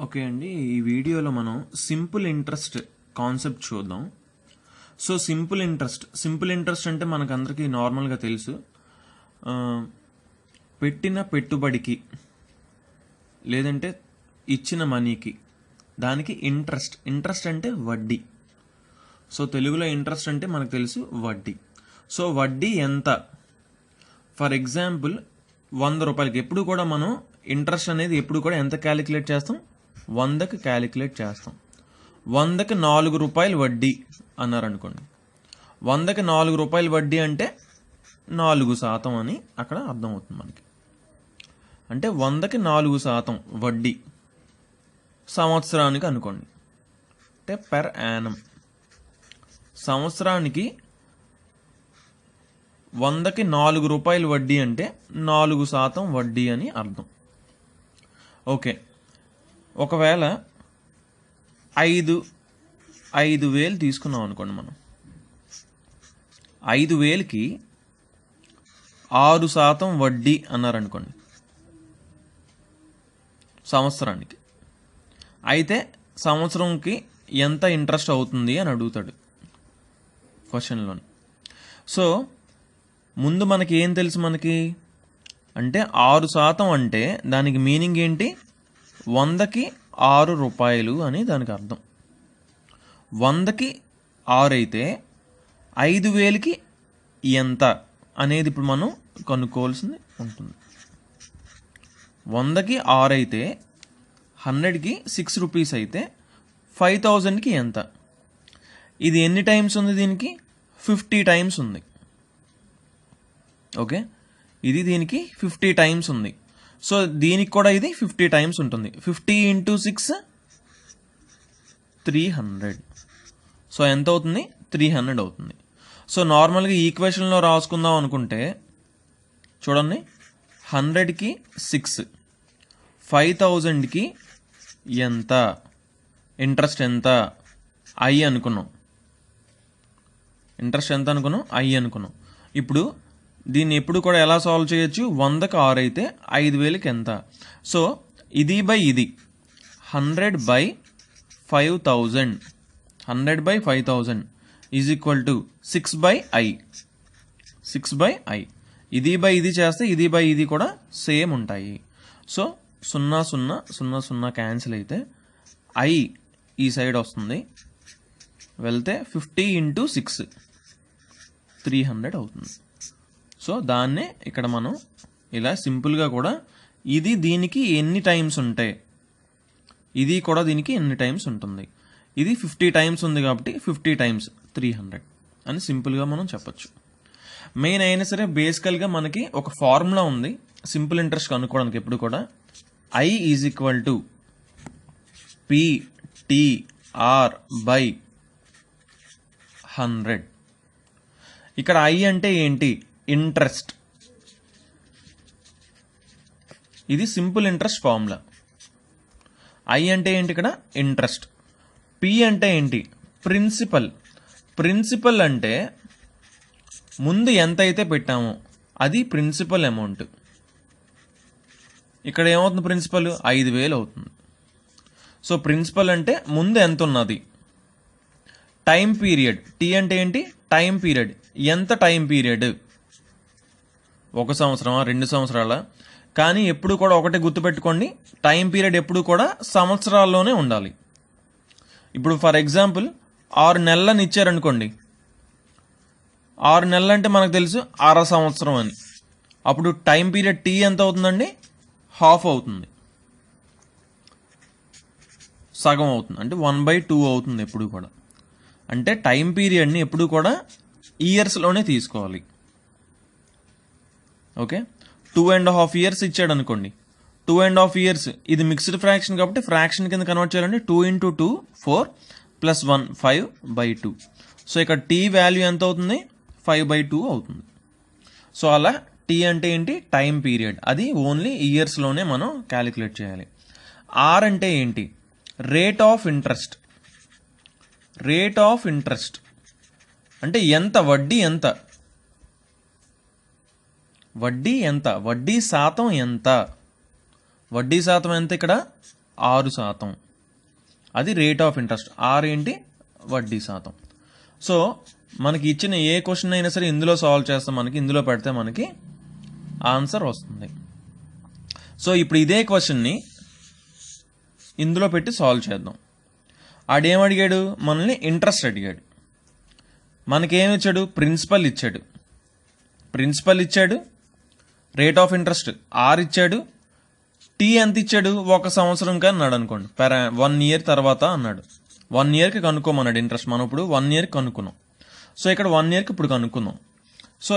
Okay అండి, ఈ వీడియోలో మనం సింపుల్ ఇంట్రెస్ట్ కాన్సెప్ట్ చూద్దాం. సో సింపుల్ ఇంట్రెస్ట్ అంటే మనకందరికీ నార్మల్గా తెలుసు. ఆ, పెట్టిన పెట్టుబడికి లేదంటే ఇచ్చిన మనీకి దానికి ఇంట్రెస్ట్ అంటే వడ్డీ. సో తెలుగులో ఇంట్రెస్ట్ అంటే మనకు తెలుసు వడ్డీ. సో వడ్డీ ఎంత? ఫర్ ఎగ్జాంపుల్ 100 రూపాయలకి ఎప్పుడు కూడా మనం ఇంట్రెస్ట్ అనేది ఎప్పుడు కూడా ఎంత క్యాలిక్యులేట్ చేస్తాం? 100కి క్యాలిక్యులేట్ చేస్తాం. 100కి 4 రూపాయలు వడ్డీ అన్నారు అనుకోండి. 100కి 4 రూపాయలు వడ్డీ అంటే 4% అని అక్కడ అర్థమవుతుంది మనకి. అంటే 100కి 4% వడ్డీ సంవత్సరానికి అనుకోండి. అంటే పెర్ యానం సంవత్సరానికి 100కి 4 రూపాయలు వడ్డీ అంటే 4% వడ్డీ అని అర్థం. ఓకే, ఒకవేళ 5,000 తీసుకున్నాం అనుకోండి. మనం 5,000కి 6% వడ్డీ అన్నారనుకోండి సంవత్సరానికి. అయితే సంవత్సరంకి ఎంత ఇంట్రెస్ట్ అవుతుంది అని అడుగుతాడు క్వశ్చన్లో. సో ముందు మనకి ఏం తెలుసు? మనకి అంటే 6% అంటే దానికి మీనింగ్ ఏంటి? 100కి 6 రూపాయలు అని దానికి అర్థం. 100కి 6 అయితే 5,000కి ఎంత అనేది ఇప్పుడు మనం కనుక్కోవాల్సింది ఉంటుంది. 100కి 6 అయితే 100కి 6 రూపీస్ అయితే 5,000కి ఎంత? ఇది ఎన్ని టైమ్స్ ఉంది? దీనికి 50 టైమ్స్ ఉంది. ఓకే, ఇది దీనికి 50 టైమ్స్ ఉంది. సో దీనికి కూడా ఇది 50 టైమ్స్ ఉంటుంది. 50 × 6 300. సో ఎంత అవుతుంది? 300 అవుతుంది. సో నార్మల్గా ఈక్వేషన్లో రాసుకుందాం అనుకుంటే చూడండి, 100కి 6, 5,000కి ఎంత ఇంట్రెస్ట్? ఎంత? ఐ అనుకున్నాం. ఇంట్రెస్ట్ ఎంత అనుకున్నాం? ఐ అనుకున్నాం. ఇప్పుడు దీన్ని ఎప్పుడు కూడా ఎలా సాల్వ్ చేయొచ్చు? 100కి 6 అయితే 5,000కి ఎంత? సో ఇది బై ఇది 100/5000. 100/5000 is equal to 6/i. 6/i. ఇది బై ఇది చేస్తే ఇది బై ఇది కూడా సేమ్ ఉంటాయి. సో 0 0 0 0 క్యాన్సిల్ అయితే i ఈ సైడ్ వస్తుంది, వెళ్తే 50 × 6 300 అవుతుంది. సో దాన్నే ఇక్కడ మనం ఇలా సింపుల్గా కూడా ఇది దీనికి ఎన్ని టైమ్స్ ఉంటాయి, ఇది కూడా దీనికి ఎన్ని టైమ్స్ ఉంటుంది. ఇది 50 టైమ్స్ ఉంది కాబట్టి 50 టైమ్స్ 300 అని సింపుల్గా మనం చెప్పచ్చు. మెయిన్ అయినా సరే బేసికల్గా మనకి ఒక ఫార్ములా ఉంది సింపుల్ ఇంట్రెస్ట్ కనుక్కోవడానికి. ఎప్పుడు కూడా I is equal to PTR/100. ఇక్కడ I అంటే ఏంటి? ఇంట్రెస్ట్. ఇది సింపుల్ ఇంట్రెస్ట్ ఫార్ములా. I అంటే ఏంటి? ఇక్కడ ఇంట్రెస్ట్. P అంటే ఏంటి? ప్రిన్సిపల్. ప్రిన్సిపల్ అంటే ముందు ఎంత అయితే పెట్టామో అది ప్రిన్సిపల్ అమౌంట్. ఇక్కడ ఏమవుతుంది? ప్రిన్సిపల్ 5,000 అవుతుంది. సో ప్రిన్సిపల్ అంటే ముందు ఎంత ఉన్నది. Time period. టీ అంటే ఏంటి? Time period. ఎంత టైం పీరియడ్? 1 సంవత్సరమా, 2 సంవత్సరాల? కానీ ఎప్పుడు కూడా ఒకటే గుర్తుపెట్టుకోండి, టైం పీరియడ్ ఎప్పుడు కూడా సంవత్సరాల్లోనే ఉండాలి. ఇప్పుడు ఫర్ ఎగ్జాంపుల్ 6 నెలలని ఇచ్చారనుకోండి. 6 నెలలు అంటే మనకు తెలుసు 1/2 సంవత్సరం అని. అప్పుడు టైం పీరియడ్ టీ ఎంత అవుతుందండి? హాఫ్ అవుతుంది, సగం అవుతుంది. అంటే 1/2 అవుతుంది ఎప్పుడు కూడా. అంటే టైం పీరియడ్ని ఎప్పుడు కూడా ఇయర్స్లోనే తీసుకోవాలి. ఓకే, 2.5 ఇయర్స్ ఇచ్చాడు అనుకోండి. 2.5 ఇయర్స్ ఇది మిక్స్డ్ ఫ్రాక్షన్ కాబట్టి ఫ్రాక్షన్ కింద కన్వర్ట్ చేయాలంటే 2 × 2 4 + 1 5/2. సో ఇక్కడ టీ వాల్యూ ఎంత అవుతుంది? 5/2 అవుతుంది. సో అలా టీ అంటే ఏంటి? Time period. అది ఓన్లీ ఇయర్స్లోనే మనం క్యాలిక్యులేట్ చేయాలి. ఆర్ అంటే ఏంటి? Rate of interest. Rate of interest అంటే ఎంత? వడ్డీ ఎంత? వడ్డీ ఎంత? వడ్డీ శాతం ఎంత? వడ్డీ శాతం ఎంత? ఇక్కడ 6%. అది రేట్ ఆఫ్ ఇంట్రెస్ట్. ఆర్ ఏంటి? వడ్డీ శాతం. సో మనకి ఇచ్చిన ఏ క్వశ్చన్ అయినా సరే ఇందులో సాల్వ్ చేస్తాం, మనకి ఇందులో పెడితే మనకి ఆన్సర్ వస్తుంది. సో ఇప్పుడు ఇదే క్వశ్చన్ని ఇందులో పెట్టి సాల్వ్ చేద్దాం. ఆడేం అడిగాడు? మనల్ని ఇంట్రెస్ట్ అడిగాడు. మనకేమి ఇచ్చాడు? ప్రిన్సిపల్ ఇచ్చాడు. రేట్ ఆఫ్ ఇంట్రెస్ట్ ఆర్ ఇచ్చాడు. టీ ఎంత ఇచ్చాడు? 1 సంవత్సరం కానీ అన్నాడు అనుకోండి, 1 year తర్వాత అన్నాడు. 1 yearకి కనుక్కోమన్నాడు ఇంట్రెస్ట్. మనం ఇప్పుడు 1 yearకి కనుక్కున్నాం. సో ఇక్కడ 1 yearకి ఇప్పుడు కనుక్కుందాం. సో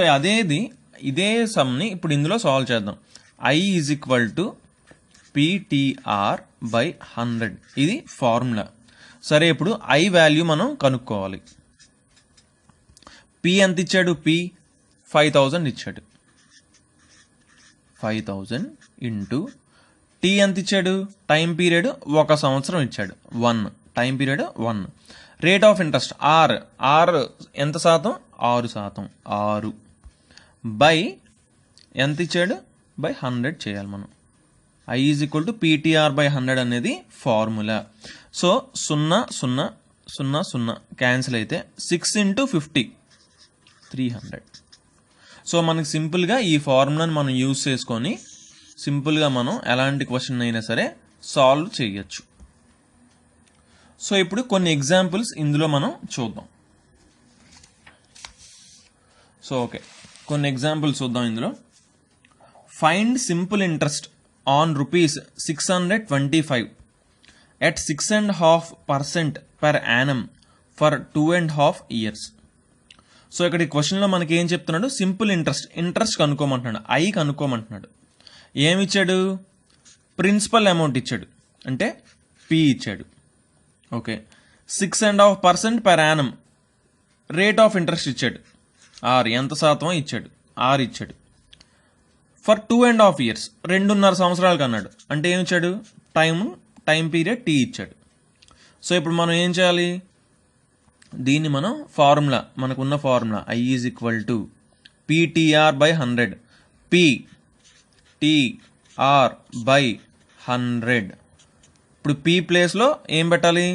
ఇదే సమ్ని ఇప్పుడు ఇందులో సాల్వ్ చేద్దాం. I is equal to PTR/100 ఇది ఫార్ములా. సరే, ఇప్పుడు I వాల్యూ మనం కనుక్కోవాలి. P ఎంత ఇచ్చాడు? P 5000 ఇచ్చాడు. 5000 ఇంటూ టీ ఎంత ఇచ్చాడు? టైం పీరియడ్ 1 సంవత్సరం ఇచ్చాడు. 1 time period 1. Rate of interest R ఎంత శాతం? 6%. 6 బై ఎంత ఇచ్చాడు? బై 100 చేయాలి మనం. I is equal to PTR/100 అనేది ఫార్ములా. సో 0 0 0 0 క్యాన్సిల్ అయితే 6 × 50 300. సో మనకి సింపుల్గా ఈ ఫార్ములాని మనం యూజ్ చేసుకొని సింపుల్గా మనం ఎలాంటి క్వశ్చన్ అయినా సరే సాల్వ్ చేయొచ్చు. సో ఇప్పుడు కొన్ని ఎగ్జాంపుల్స్ ఇందులో మనం చూద్దాం. సో ఓకే, కొన్ని ఎగ్జాంపుల్స్ చూద్దాం ఇందులో. Find simple interest on ₹625 at 6.5% per annum for 2.5 years. So ఇక్కడ ఈ క్వశ్చన్లో మనకి ఏం చెప్తున్నాడు? సింపుల్ ఇంట్రెస్ట్ కనుక్కోమంటున్నాడు. ఐ కనుక్కోమంటున్నాడు. ఏమి ఇచ్చాడు? ప్రిన్సిపల్ అమౌంట్ ఇచ్చాడు, అంటే పి ఇచ్చాడు. Okay, 6.5% per annum rate of interest ఇచ్చాడు. ఆర్ ఎంత శాతం ఇచ్చాడు? ఆర్ ఇచ్చాడు. ఫర్ 2.5 years 2.5 సంవత్సరాలకు అన్నాడు. అంటే ఏమి ఇచ్చాడు? టైం పీరియడ్ టీ ఇచ్చాడు. సో ఇప్పుడు మనం ఏం చేయాలి? దీన్ని మనం ఫార్ములా, మనకున్న formula I is equal to PTR/100 PTR/100. ఇప్పుడు P ప్లేస్లో ఏం పెట్టాలి?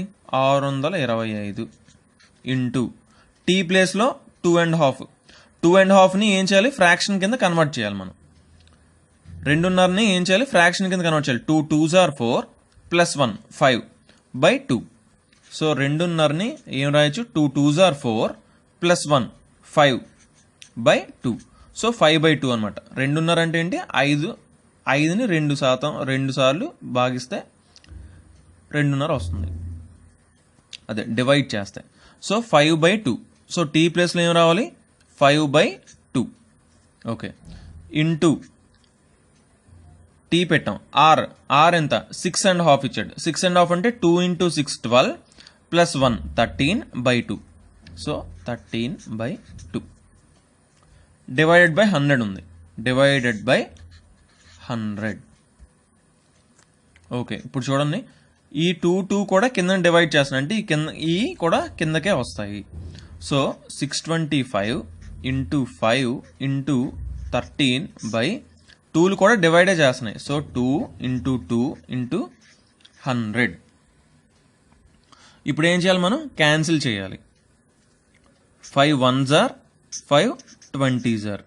625 ఇంటూ T ప్లేస్లో 2.5ని ఏం చేయాలి? ఫ్రాక్షన్ కింద కన్వర్ట్ చేయాలి మనం. 2.5ని ఏం చేయాలి? ఫ్రాక్షన్ కింద కన్వర్ట్ చేయాలి. 2 2s are 4 + 1 5/2. సో 2.5ని ఏం రాయొచ్చు? 2 2s are 4 + 1 5/2. సో 5/2 అనమాట. 2.5 అంటే ఏంటి? 5ని 2 సార్లు భాగిస్తే 2.5 వస్తుంది. అదే డివైడ్ చేస్తే. సో 5/2. సో టీ ప్లేస్లో ఏం రావాలి? 5/2. ఓకే, ఇంటూ టీ పెట్టాం. ఆర్ ఎంత? 6.5 ఇచ్చాడు. 6.5 అంటే 2 × 6 12 + 1 13/2. సో 13/2 డివైడెడ్ బై 100 ఉంది. Divided by 100. ఓకే, ఇప్పుడు చూడండి, ఈ 2 కూడా కింద డివైడ్ చేస్తున్నాయి, అంటే ఈ కూడా కిందకే వస్తాయి. సో 625 × 5 × 13/2లు కూడా డివైడే చేస్తున్నాయి. సో 2 × 2 × 100. ఇప్పుడు ఏం చేయాలి? మనం క్యాన్సిల్ చేయాలి. 5 1s are 5 20s are.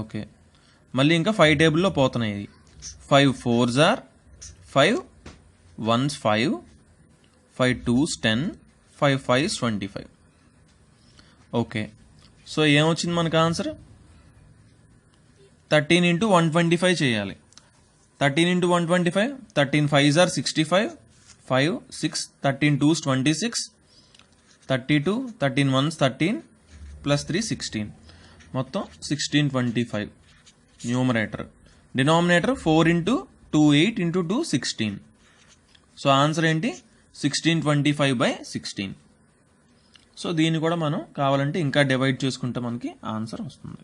Okay, మళ్ళీ ఇంకా 5 టేబుల్లో పోతున్నాయి. 5 4s are 5 1s 5 5 2s 10 5 5s 25. Okay, so ఏమొచ్చింది మనకు ఆన్సర్? 13 × 125 చేయాలి. 13 × 125 13 5s are 65 5 6 13 2s 26 32 13 1s 13 + 3 16. మొత్తం 1625 న్యూమరేటర్. డినామినేటర్ 4 × 2 8 × 2 16. సో ఆన్సర్ ఏంటి? 1625/16. సో దీన్ని కూడా మనం కావాలంటే ఇంకా డివైడ్ చేసుకుంటే మనకి ఆన్సర్ వస్తుంది.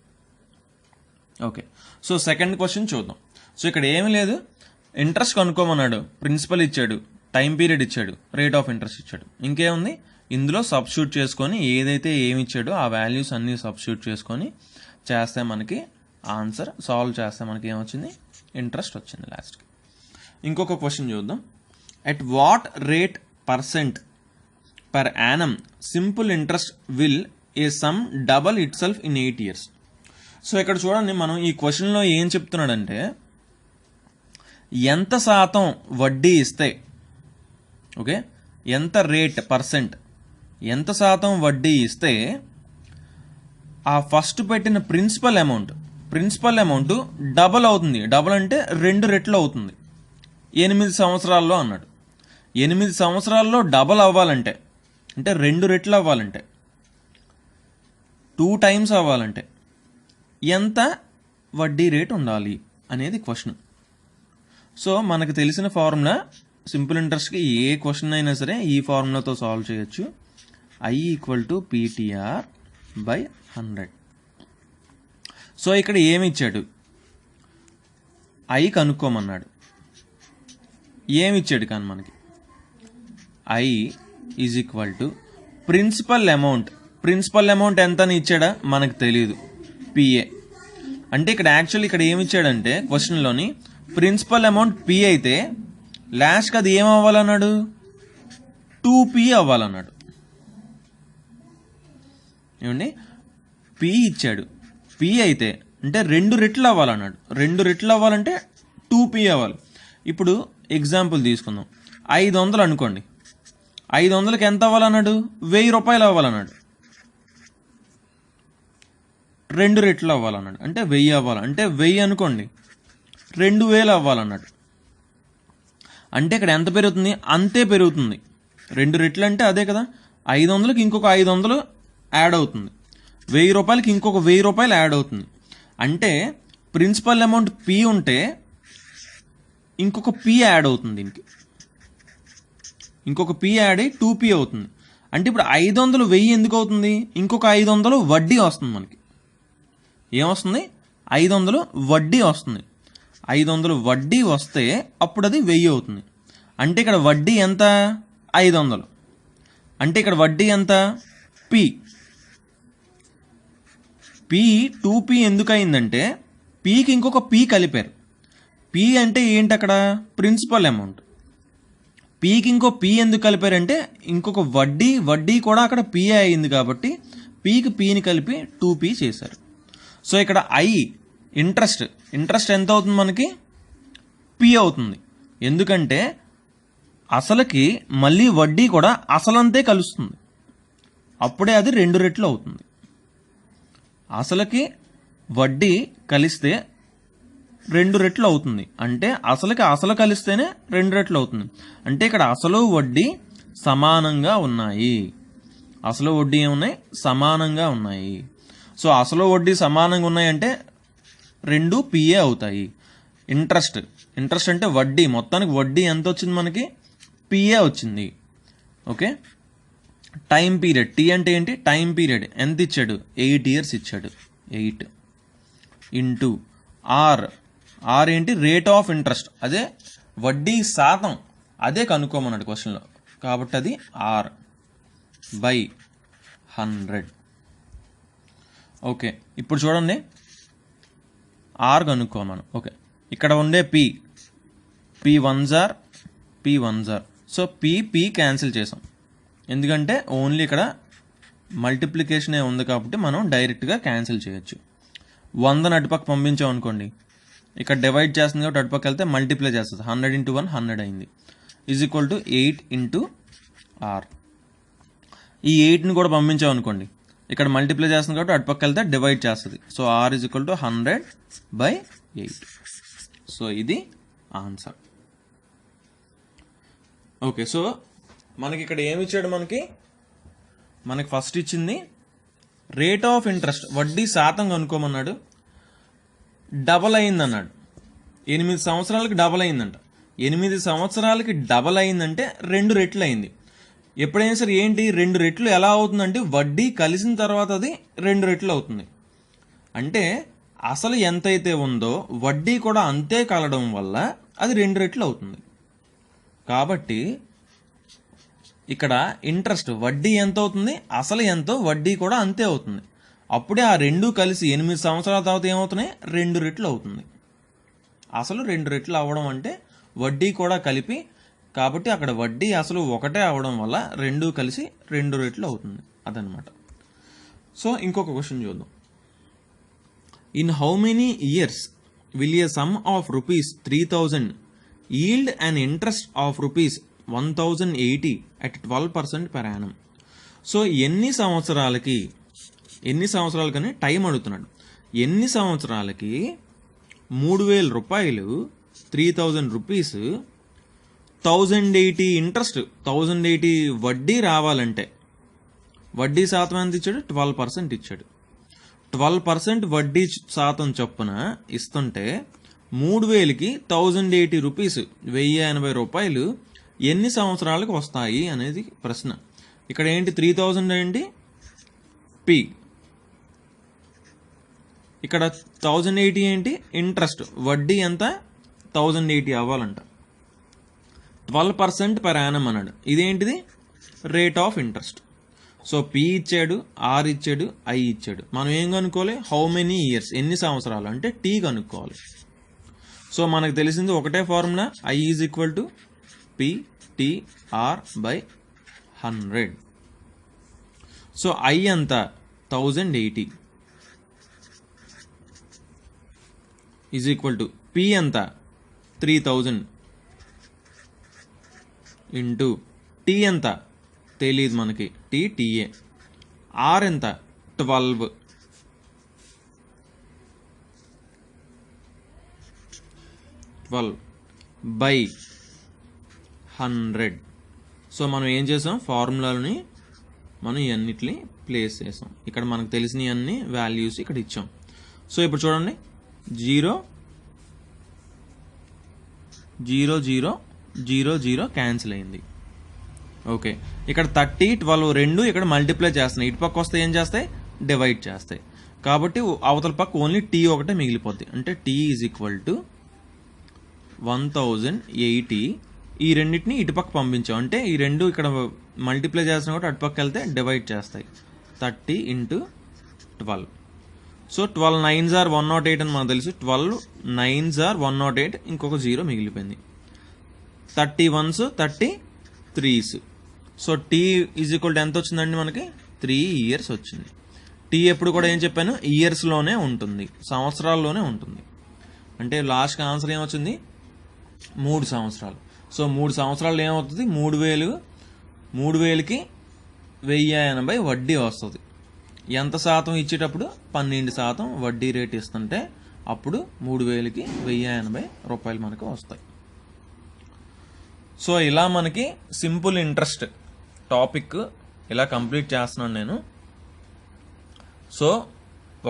ఓకే, సో సెకండ్ క్వశ్చన్ చూద్దాం. సో ఇక్కడ ఏమీ లేదు, ఇంట్రెస్ట్ కనుక్కోమన్నాడు. ప్రిన్సిపల్ ఇచ్చాడు, టైం పీరియడ్ ఇచ్చాడు, రేట్ ఆఫ్ ఇంట్రెస్ట్ ఇచ్చాడు. ఇంకేముంది? ఇందులో సబ్స్టిట్యూట్ చేసుకొని ఏదైతే ఏమి ఇచ్చాడో ఆ వాల్యూస్ అన్నీ సబ్స్టిట్యూట్ చేసుకొని చేస్తే మనకి ఆన్సర్ సాల్వ్ చేస్తే మనకి ఏమొచ్చింది? ఇంట్రెస్ట్ వచ్చింది లాస్ట్కి. ఇంకొక క్వశ్చన్ చూద్దాం. At what rate percent per annum simple interest will a sum double itself in 8 years? So ఇక్కడ చూడండి, మనం ఈ క్వశ్చన్లో ఏం చెప్తున్నాడంటే ఎంత శాతం వడ్డీ ఇస్తే, ఓకే, ఎంత రేట్ పర్సెంట్ ఎంత శాతం వడ్డీ ఇస్తే ఆ ఫస్ట్ పెట్టిన ప్రిన్సిపల్ అమౌంట్ డబల్ అవుతుంది. డబల్ అంటే 2 రెట్లు అవుతుంది 8 సంవత్సరాల్లో అన్నాడు. 8 సంవత్సరాల్లో డబల్ అవ్వాలంటే, అంటే 2 రెట్లు అవ్వాలంటే, 2 టైమ్స్ అవ్వాలంటే ఎంత వడ్డీ రేట్ ఉండాలి అనేది క్వశ్చన్. సో మనకు తెలిసిన ఫార్ములా సింపుల్ ఇంట్రెస్ట్కి ఏ క్వశ్చన్ అయినా సరే ఈ ఫార్ములాతో సాల్వ్ చేయొచ్చు. I = PTR by 100. సో ఇక్కడ ఏమి ఇచ్చాడు? I కనుక్కోమన్నాడు. ఏమి ఇచ్చాడు కానీ మనకి I = ప్రిన్సిపల్ అమౌంట్ ఎంత అని ఇచ్చాడా మనకు తెలియదు, PA. అంటే ఇక్కడ యాక్చువల్లీ ఇక్కడ ఏమి ఇచ్చాడంటే క్వశ్చన్లోని ప్రిన్సిపల్ అమౌంట్ P అయితే లాస్ట్కి అది ఏం అవ్వాలన్నాడు? 2P అవ్వాలన్నాడు. ఏమండి, P ఇచ్చాడు, P అయితే అంటే 2 రెట్లు అవ్వాలన్నాడు. 2 రెట్లు అవ్వాలంటే 2P అవ్వాలి. ఇప్పుడు ఎగ్జాంపుల్ తీసుకుందాం. 500 అనుకోండి. 500కి ఎంత అవ్వాలన్నాడు? 1000 రూపాయలు అవ్వాలన్నాడు. 2 రెట్లు అవ్వాలన్నాడు, అంటే 1000 అవ్వాలి. అంటే 1000 అనుకోండి, 2000 అవ్వాలన్నాడు. అంటే ఇక్కడ ఎంత పెరుగుతుంది? అంతే పెరుగుతుంది. 2 రెట్లు అంటే అదే కదా, 500కి ఇంకొక 500 యాడ్ అవుతుంది, 1000 రూపాయలకి ఇంకొక 1000 రూపాయలు యాడ్ అవుతుంది. అంటే ప్రిన్సిపల్ అమౌంట్ P ఉంటే ఇంకొక P యాడ్ అవుతుంది, దీనికి ఇంకొక P యాడ్ అయ్యి 2P అవుతుంది. అంటే ఇప్పుడు 500 1000 ఎందుకు అవుతుంది? ఇంకొక 500 వడ్డీ వస్తుంది మనకి. ఏమొస్తుంది? 500 వడ్డీ వస్తుంది. 500 వడ్డీ వస్తే అప్పుడు అది 1000 అవుతుంది. అంటే ఇక్కడ వడ్డీ ఎంత? 500. అంటే ఇక్కడ వడ్డీ ఎంత? P 2P ఎందుకు అయిందంటే Pకి ఇంకొక P కలిపారు. P అంటే ఏంటి అక్కడ? Principal amount. Pకి ఇంకో P ఎందుకు కలిపారంటే ఇంకొక వడ్డీ కూడా అక్కడ P అయింది కాబట్టి Pకి Pని కలిపి 2P చేశారు. సో ఇక్కడ I ఇంట్రెస్ట్ ఎంత అవుతుంది మనకి? P అవుతుంది. ఎందుకంటే అసలుకి మళ్ళీ వడ్డీ కూడా అసలంతే కలుస్తుంది, అప్పుడే అది 2 రెట్లు అవుతుంది. అసలుకి వడ్డీ కలిస్తే 2 రెట్లు అవుతుంది. అంటే అసలు కలిస్తేనే 2 రెట్లు అవుతుంది. అంటే ఇక్కడ అసలు వడ్డీ సమానంగా ఉన్నాయి. అసలు వడ్డీ ఏమున్నాయి? సమానంగా ఉన్నాయి. సో అసలు వడ్డీ సమానంగా ఉన్నాయంటే 2 PA అవుతాయి. ఇంట్రెస్ట్ అంటే వడ్డీ, మొత్తానికి వడ్డీ ఎంత వచ్చింది మనకి? PA వచ్చింది. ఓకే, టైం పీరియడ్, T అంటే ఏంటి? టైం పీరియడ్ ఎంత ఇచ్చాడు? 8 years ఇచ్చాడు. 8 ఇంటూ R ఏంటి? రేట్ ఆఫ్ ఇంట్రెస్ట్, అదే వడ్డీ శాతం, అదే కనుక్కోమన్నాడు క్వశ్చన్లో, కాబట్టి అది R by 100. ఓకే, ఇప్పుడు చూడండి, R కనుక్కోమను. ఓకే, ఇక్కడ ఉండే P 1s are P 1s are. So P cancel చేసాం, ఎందుకంటే ఓన్లీ ఇక్కడ మల్టిప్లికేషనే ఉంది కాబట్టి మనం డైరెక్ట్గా క్యాన్సిల్ చేయొచ్చు. 100 అటుపక్క పంపించాం అనుకోండి, ఇక్కడ డివైడ్ చేస్తుంది కాబట్టి అటుపక్క వెళ్తే మల్టిప్లై చేస్తుంది. 100 × 1 100 అయింది. = 8 × R. ఈ 8ని కూడా పంపించాం అనుకోండి, ఇక్కడ మల్టిప్లై చేస్తుంది కాబట్టి అటుపక్క వెళ్తే డివైడ్ చేస్తుంది. So R = 100/8. సో ఇది ఆన్సర్. ఓకే, సో మనకి ఇక్కడ ఏమి ఇచ్చాడు? మనకి ఫస్ట్ ఇచ్చింది రేట్ ఆఫ్ ఇంట్రెస్ట్, వడ్డీ శాతం కనుక్కోమన్నాడు. డబల్ అయిందన్నాడు. 8 సంవత్సరాలకి డబల్ అయిందంట. 8 సంవత్సరాలకి డబల్ అయిందంటే 2 రెట్లు అయింది. ఎప్పుడైనా సరే ఏంటి 2 రెట్లు ఎలా అవుతుందంటే వడ్డీ కలిసిన తర్వాత అది 2 రెట్లు అవుతుంది. అంటే అసలు ఎంతైతే ఉందో వడ్డీ కూడా అంతే కలవడం వల్ల అది 2 రెట్లు అవుతుంది. కాబట్టి ఇక్కడ ఇంట్రెస్ట్ వడ్డీ ఎంత అవుతుంది, అసలు ఎంతో వడ్డీ కూడా అంతే అవుతుంది. అప్పుడే ఆ 2 కలిసి 8 సంవత్సరాల తర్వాత ఏమవుతున్నాయి? 2 రెట్లు అవుతుంది. అసలు 2 రెట్లు అవ్వడం అంటే వడ్డీ కూడా కలిపి, కాబట్టి అక్కడ వడ్డీ అసలు ఒకటే అవడం వల్ల రెండు కలిసి 2 రెట్లు అవుతుంది అదనమాట. సో ఇంకొక క్వశ్చన్ చూద్దాం. In how many years will a some of rupees 3000 yield an interest of rupees 1080 at 12% per annum? So ఎన్ని సంవత్సరాలకని టైం అడుగుతున్నాడు. ఎన్ని సంవత్సరాలకి 3000 రూపాయలు 3000 రూపీస్ 1080 ఇంట్రెస్ట్ 1080 వడ్డీ రావాలంటే వడ్డీ శాతం ఎంత ఇచ్చాడు? 12% ఇచ్చాడు. 12% వడ్డీ శాతం చొప్పున ఇస్తుంటే 3000కి 1080 రూపీస్ 1080 రూపాయలు ఎన్ని సంవత్సరాలకు వస్తాయి అనేది ప్రశ్న. ఇక్కడ ఏంటి 3000 ఏంటి పి, ఇక్కడ 1080 ఏంటి ఇంట్రెస్ట్, వడ్డీ ఎంత 1080 అవ్వాలంట. 12% per annum అన్నాడు. ఇదేంటిది rate of interest. So P ఇచ్చాడు, ఆర్ ఇచ్చాడు, ఐ ఇచ్చాడు. మనం ఏం కనుక్కోవాలి? హౌ మెనీ ఇయర్స్, ఎన్ని సంవత్సరాలు అంటే టీ కనుక్కోవాలి. సో మనకు తెలిసింది ఒకటే formula, I is equal to PTR/100. So I అంత 1080 ఈజ్ ఈక్వల్ టు పి అంత 3000 ఇంటూ టీ ఎంత తెలీదు మనకి, టీఏ. ఆర్ ఎంత 12 బై 100. సో మనం ఏం చేసాం? ఫార్ములాని మనం ఇవన్నిటిని ప్లేస్ చేసాం. ఇక్కడ మనకు తెలిసిన అన్ని వాల్యూస్ ఇక్కడ ఇచ్చాం. సో ఇప్పుడు చూడండి 0 0 0 0 0 క్యాన్సిల్ అయింది. ఓకే, ఇక్కడ 30 12 రెండు ఇక్కడ మల్టిప్లై చేస్తున్నాయి. ఇటు పక్క వస్తే ఏం చేస్తాయి? డివైడ్ చేస్తాయి. కాబట్టి అవతల పక్క ఓన్లీ టీ ఒకటే మిగిలిపోద్ది. అంటే టీ ఈజ్ ఈక్వల్ టు 1080. ఈ రెండింటిని ఇటుపక్క పంపించాం అంటే ఈ రెండు ఇక్కడ మల్టిప్లై చేస్తున్నా కూడా అటుపక్క వెళ్తే డివైడ్ చేస్తాయి. 30 × 12. సో 12 9s are 108 అని మనకు తెలుసు. 12 9s are 108, ఇంకొక 0 మిగిలిపోయింది. 31s 33s. So T is equal to ఎంత వచ్చిందండి మనకి? 3 years వచ్చింది. టీ ఎప్పుడు కూడా ఏం చెప్పాను? ఇయర్స్లోనే ఉంటుంది, సంవత్సరాల్లోనే ఉంటుంది. అంటే లాస్ట్కి ఆన్సర్ ఏమొచ్చింది? 3 సంవత్సరాలు. సో 3 సంవత్సరాలు ఏమవుతుంది? 3000కి 1080 వడ్డీ వస్తుంది. ఎంత శాతం ఇచ్చేటప్పుడు? 12% వడ్డీ రేట్ ఇస్తుంటే అప్పుడు 3000కి 1080 రూపాయలు మనకు వస్తాయి. సో ఇలా మనకి సింపుల్ ఇంట్రెస్ట్ టాపిక్ ఇలా కంప్లీట్ చేస్తున్నాను నేను. సో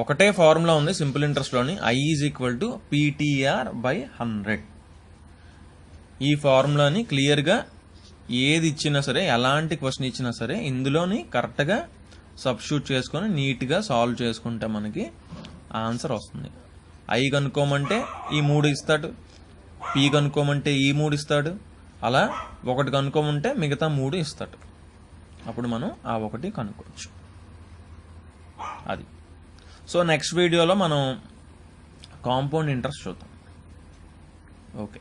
ఒకటే ఫార్ములా ఉంది సింపుల్ ఇంట్రెస్ట్లోని, I is equal to PTR/100. ఈ ఫార్ములాని క్లియర్గా ఏది ఇచ్చినా సరే, ఎలాంటి క్వశ్చన్ ఇచ్చినా సరే ఇందులోని కరెక్ట్గా సబ్స్టిట్యూట్ చేసుకొని నీట్గా సాల్వ్ చేసుకుంటే మనకి ఆన్సర్ వస్తుంది. ఐ కనుక్కోమంటే ఈ 3 ఇస్తాడు, పి కనుక్కోమంటే ఈ 3 ఇస్తాడు, అలా ఒకటి కనుక్కోమంటే మిగతా 3 ఇస్తాడు. అప్పుడు మనం ఆ ఒకటి కనుక్కోవచ్చు. అది. సో నెక్స్ట్ వీడియోలో మనం కాంపౌండ్ ఇంట్రెస్ట్ చూద్దాం. ఓకే.